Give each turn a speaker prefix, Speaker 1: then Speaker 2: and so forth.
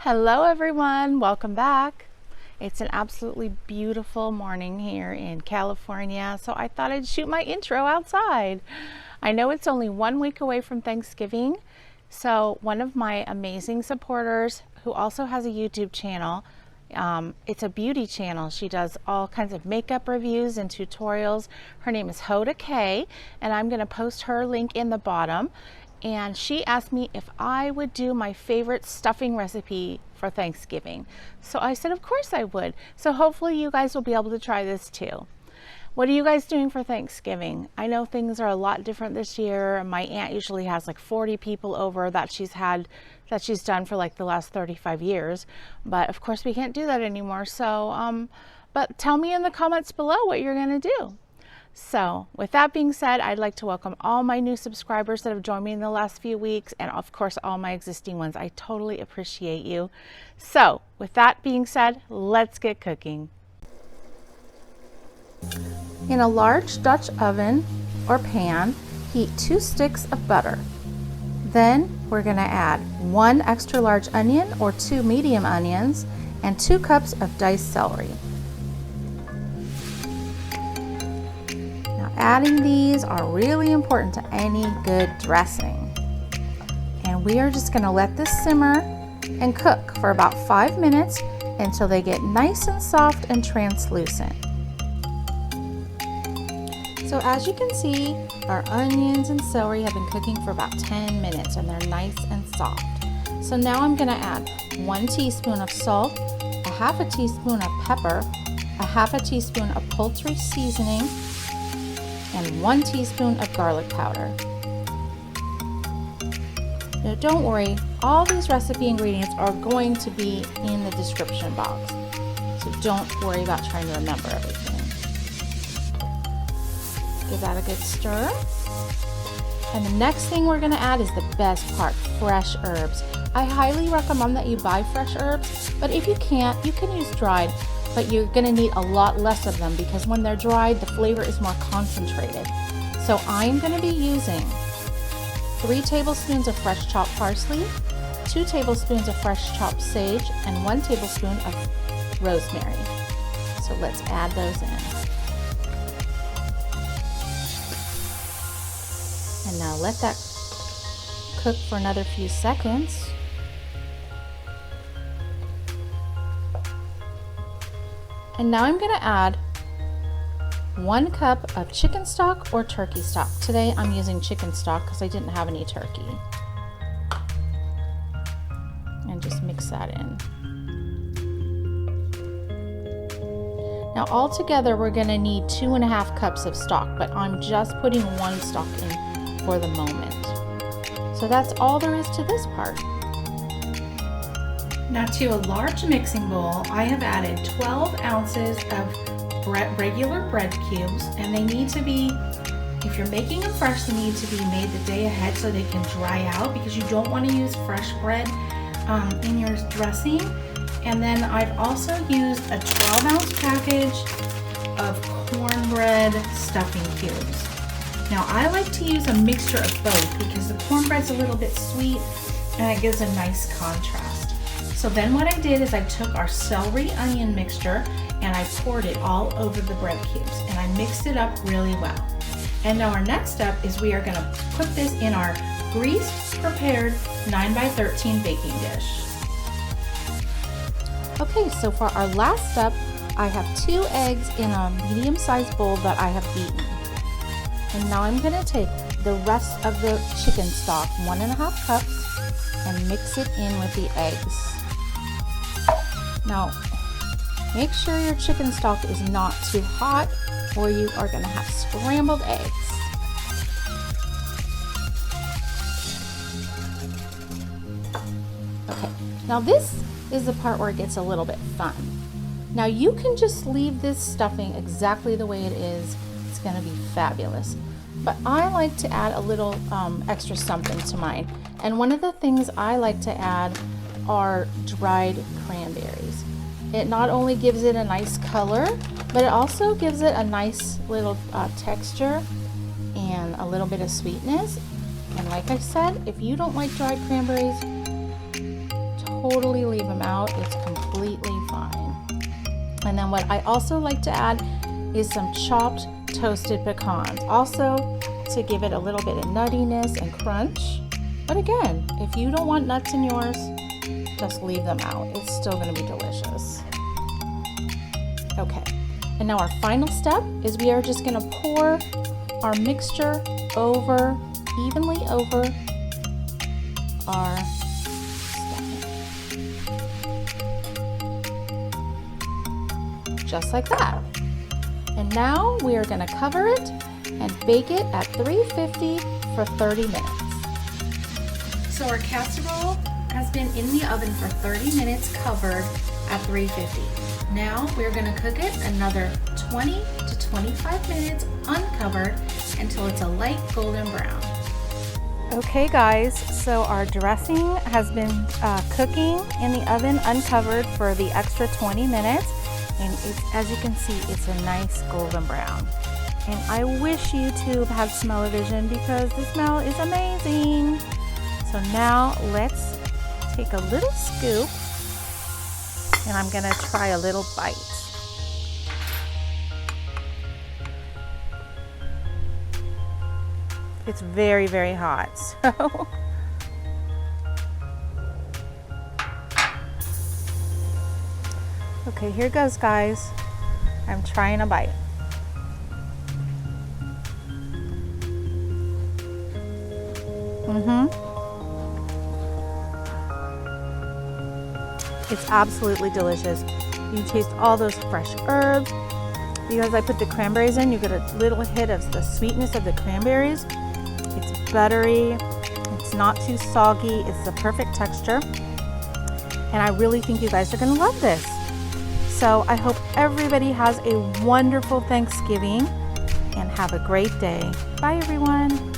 Speaker 1: Hello everyone, welcome back. It's an absolutely beautiful morning here in California, so I thought I'd shoot my intro outside. I know it's only 1 week away from Thanksgiving, so one of my amazing supporters who also has a YouTube channel, it's a beauty channel. She does all kinds of makeup reviews and tutorials. Her name is Hoda K, and I'm going to post her link in the bottom. And she asked me if I would do my favorite stuffing recipe for Thanksgiving. So I said, of course I would. So hopefully you guys will be able to try this too. What are you guys doing for Thanksgiving? I know things are a lot different this year. My aunt usually has like 40 people over that she's done for like the last 35 years. But of course we can't do that anymore. So, but tell me in the comments below what you're gonna do. So with that being said, I'd like to welcome all my new subscribers that have joined me in the last few weeks, and of course all my existing ones. I totally appreciate you. So with that being said, let's get cooking. In a large Dutch oven or pan, heat 2 sticks of butter. Then we're going to add 1 extra large onion or 2 medium onions and 2 cups of diced celery. Adding these are really important to any good dressing. And we are just going to let this simmer and cook for about 5 minutes until they get nice and soft and translucent. So as you can see, our onions and celery have been cooking for about 10 minutes and they're nice and soft. So now I'm going to add 1 teaspoon of salt, a half a teaspoon of pepper, a half a teaspoon of poultry seasoning, and 1 teaspoon of garlic powder. Now don't worry, all these recipe ingredients are going to be in the description box, so don't worry about trying to remember everything. Give that a good stir. And the next thing we're going to add is the best part, fresh herbs. I highly recommend that you buy fresh herbs, but if you can't, you can use dried. But you're going to need a lot less of them because when they're dried, the flavor is more concentrated. So I'm going to be using 3 tablespoons of fresh chopped parsley, 2 tablespoons of fresh chopped sage, and 1 tablespoon of rosemary. So let's add those in. And now let that cook for another few seconds. And now I'm going to add 1 cup of chicken stock or turkey stock. Today I'm using chicken stock because I didn't have any turkey. And just mix that in. Now all together we're going to need 2.5 cups of stock, but I'm just putting 1 stock in for the moment. So that's all there is to this part. Now to a large mixing bowl, I have added 12 ounces of regular bread cubes, and they need to be, if you're making them fresh, they need to be made the day ahead so they can dry out because you don't want to use fresh bread in your dressing. And then I've also used a 12-ounce package of cornbread stuffing cubes. Now I like to use a mixture of both because the cornbread's a little bit sweet and it gives a nice contrast. So then what I did is I took our celery onion mixture and I poured it all over the bread cubes and I mixed it up really well. And now our next step is we are going to put this in our greased, prepared 9x13 baking dish. Okay, so for our last step, I have 2 eggs in a medium-sized bowl that I have beaten. And now I'm going to take the rest of the chicken stock, 1.5 cups, and mix it in with the eggs. Now, make sure your chicken stock is not too hot or you are going to have scrambled eggs. Okay, now this is the part where it gets a little bit fun. Now you can just leave this stuffing exactly the way it is. It's going to be fabulous. But I like to add a little extra something to mine. And one of the things I like to add are dried cranberries. It not only gives it a nice color, but it also gives it a nice little texture and a little bit of sweetness. And like I said, if you don't like dried cranberries, totally leave them out. It's completely fine. And then what I also like to add is some chopped toasted pecans, also to give it a little bit of nuttiness and crunch. But again, if you don't want nuts in yours, just leave them out. It's still going to be delicious. Okay, and now our final step is we are just going to pour our mixture evenly over our stuffing. Just like that. And now we are going to cover it and bake it at 350 for 30 minutes. So our casserole has been in the oven for 30 minutes covered at 350. Now we're going to cook it another 20 to 25 minutes uncovered until it's a light golden brown. Okay guys, so our dressing has been cooking in the oven uncovered for the extra 20 minutes, and as you can see, it's a nice golden brown. And I wish YouTube had smell-o-vision because the smell is amazing. So now let's take a little scoop and I'm gonna try a little bite. It's very, very hot, so. Okay, here goes, guys. I'm trying a bite. It's absolutely delicious. You taste all those fresh herbs. Because I put the cranberries in, you get a little hit of the sweetness of the cranberries. It's buttery, it's not too soggy, it's the perfect texture. And I really think you guys are gonna love this. So I hope everybody has a wonderful Thanksgiving and have a great day. Bye everyone.